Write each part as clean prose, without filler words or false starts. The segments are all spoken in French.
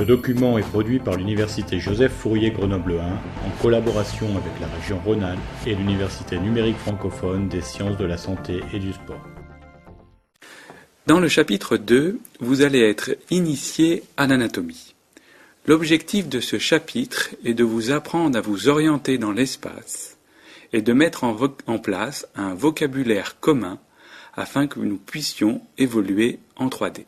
Ce document est produit par l'Université Joseph Fourier Grenoble 1 en collaboration avec la région Rhône-Alpes et l'Université numérique francophone des sciences de la santé et du sport. Dans le chapitre 2, vous allez être initié à l'anatomie. L'objectif de ce chapitre est de vous apprendre à vous orienter dans l'espace et de mettre en place un vocabulaire commun afin que nous puissions évoluer en 3D.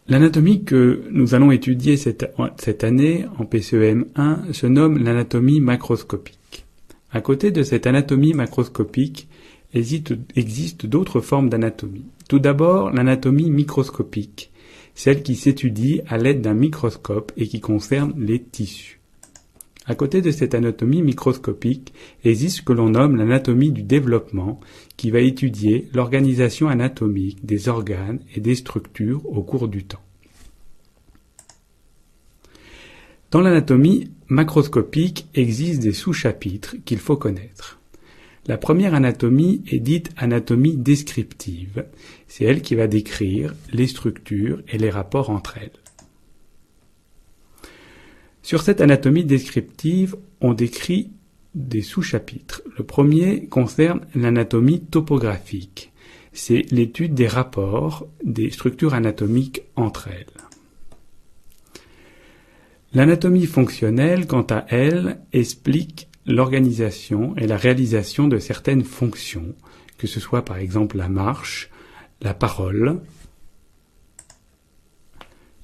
L'anatomie que nous allons étudier cette année en PCEM1 se nomme l'anatomie macroscopique. À côté de cette anatomie macroscopique, existent d'autres formes d'anatomie. Tout d'abord, l'anatomie microscopique, celle qui s'étudie à l'aide d'un microscope et qui concerne les tissus. À côté de cette anatomie microscopique, existe ce que l'on nomme l'anatomie du développement, qui va étudier l'organisation anatomique des organes et des structures au cours du temps. Dans l'anatomie macroscopique existent des sous-chapitres qu'il faut connaître. La première anatomie est dite anatomie descriptive. C'est elle qui va décrire les structures et les rapports entre elles. Sur cette anatomie descriptive, on décrit des sous-chapitres. Le premier concerne l'anatomie topographique. C'est l'étude des rapports des structures anatomiques entre elles. L'anatomie fonctionnelle, quant à elle, explique l'organisation et la réalisation de certaines fonctions, que ce soit par exemple la marche, la parole.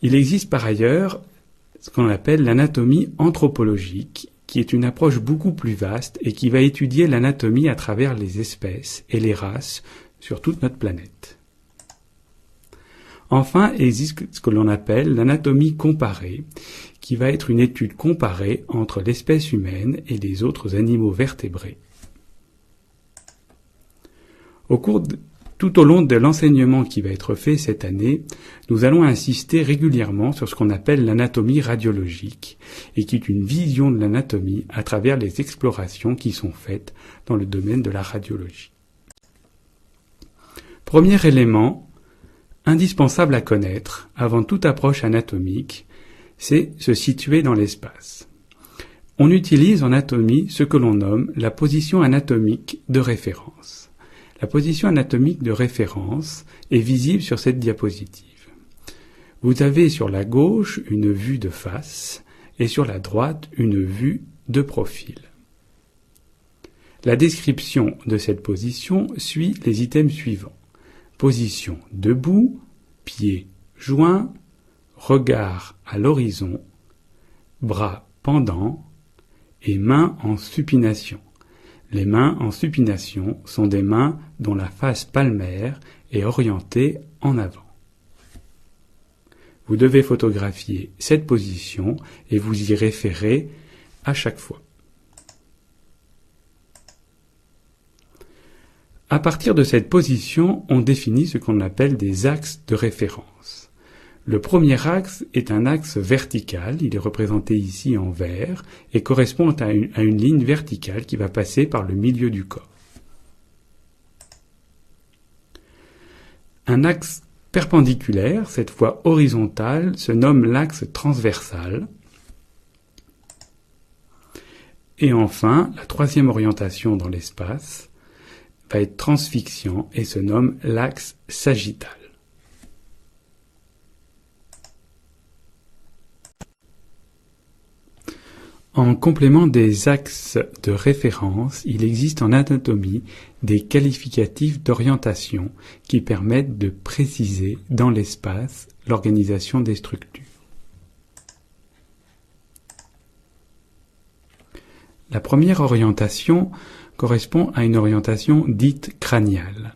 Il existe par ailleurs ce qu'on appelle l'anatomie anthropologique, qui est une approche beaucoup plus vaste et qui va étudier l'anatomie à travers les espèces et les races sur toute notre planète. Enfin, existe ce que l'on appelle l'anatomie comparée, qui va être une étude comparée entre l'espèce humaine et les autres animaux vertébrés. Tout au long de l'enseignement qui va être fait cette année, nous allons insister régulièrement sur ce qu'on appelle l'anatomie radiologique, et qui est une vision de l'anatomie à travers les explorations qui sont faites dans le domaine de la radiologie. Premier élément indispensable à connaître avant toute approche anatomique, c'est se situer dans l'espace. On utilise en anatomie ce que l'on nomme la position anatomique de référence. La position anatomique de référence est visible sur cette diapositive. Vous avez sur la gauche une vue de face et sur la droite une vue de profil. La description de cette position suit les items suivants. Position debout, pieds joints, regard à l'horizon, bras pendants et mains en supination. Les mains en supination sont des mains dont la face palmaire est orientée en avant. Vous devez photographier cette position et vous y référer à chaque fois. À partir de cette position, on définit ce qu'on appelle des axes de référence. Le premier axe est un axe vertical, il est représenté ici en vert, et correspond à une ligne verticale qui va passer par le milieu du corps. Un axe perpendiculaire, cette fois horizontal, se nomme l'axe transversal. Et enfin, la troisième orientation dans l'espace va être transfixiant et se nomme l'axe sagittal. En complément des axes de référence, il existe en anatomie des qualificatifs d'orientation qui permettent de préciser dans l'espace l'organisation des structures. La première orientation correspond à une orientation dite crâniale.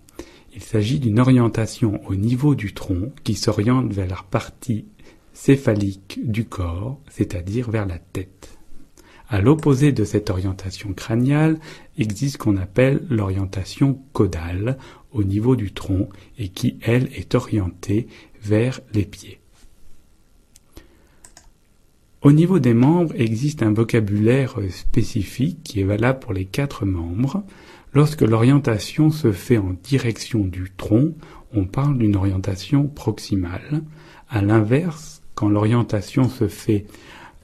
Il s'agit d'une orientation au niveau du tronc qui s'oriente vers la partie céphalique du corps, c'est-à-dire vers la tête. À l'opposé de cette orientation crâniale, existe ce qu'on appelle l'orientation caudale au niveau du tronc et qui, elle, est orientée vers les pieds. Au niveau des membres, existe un vocabulaire spécifique qui est valable pour les 4 membres. Lorsque l'orientation se fait en direction du tronc, on parle d'une orientation proximale. À l'inverse, quand l'orientation se fait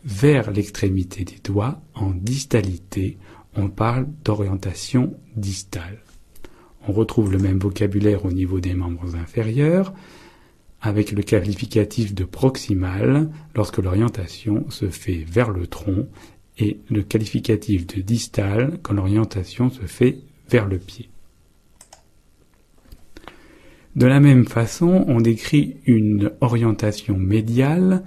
vers l'extrémité des doigts, en distalité, on parle d'orientation distale. On retrouve le même vocabulaire au niveau des membres inférieurs, avec le qualificatif de proximal lorsque l'orientation se fait vers le tronc et le qualificatif de distal quand l'orientation se fait vers le pied. De la même façon, on décrit une orientation médiale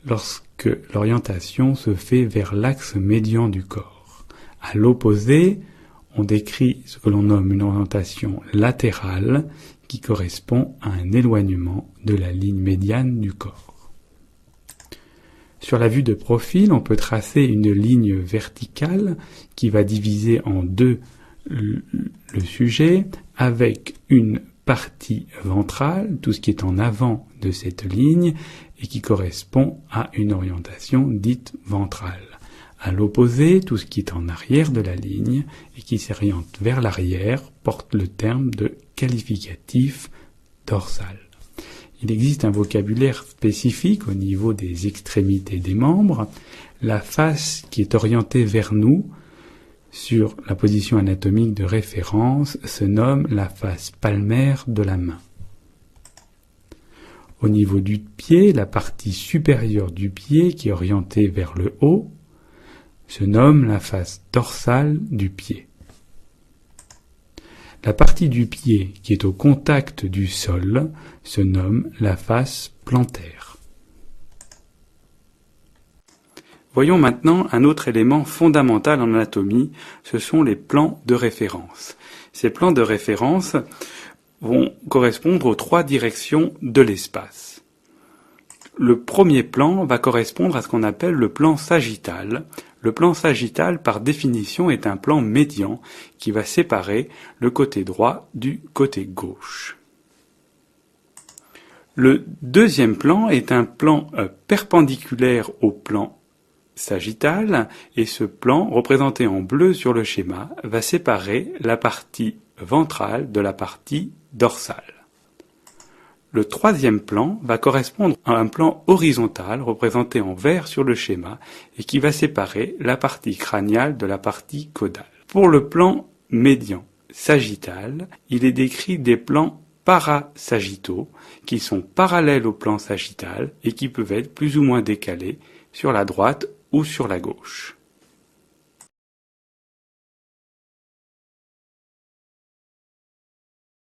lorsque l'orientation se fait vers l'axe médian du corps. À l'opposé, on décrit ce que l'on nomme une orientation latérale qui correspond à un éloignement de la ligne médiane du corps. Sur la vue de profil, on peut tracer une ligne verticale qui va diviser en deux le sujet avec une partie ventrale, tout ce qui est en avant de cette ligne et qui correspond à une orientation dite ventrale. À l'opposé, tout ce qui est en arrière de la ligne et qui s'oriente vers l'arrière porte le terme de qualificatif dorsal. Il existe un vocabulaire spécifique au niveau des extrémités des membres. La face qui est orientée vers nous sur la position anatomique de référence se nomme la face palmaire de la main. Au niveau du pied, la partie supérieure du pied qui est orientée vers le haut se nomme la face dorsale du pied. La partie du pied qui est au contact du sol se nomme la face plantaire. Voyons maintenant un autre élément fondamental en anatomie, ce sont les plans de référence. Ces plans de référence vont correspondre aux trois directions de l'espace. Le premier plan va correspondre à ce qu'on appelle le plan sagittal. Le plan sagittal, par définition, est un plan médian qui va séparer le côté droit du côté gauche. Le deuxième plan est un plan perpendiculaire au plan sagittal, et ce plan, représenté en bleu sur le schéma, va séparer la partie ventrale de la partie dorsale. Le troisième plan va correspondre à un plan horizontal représenté en vert sur le schéma et qui va séparer la partie crâniale de la partie caudale. Pour le plan médian sagittal, il est décrit des plans parasagittaux qui sont parallèles au plan sagittal et qui peuvent être plus ou moins décalés sur la droite ou sur la gauche.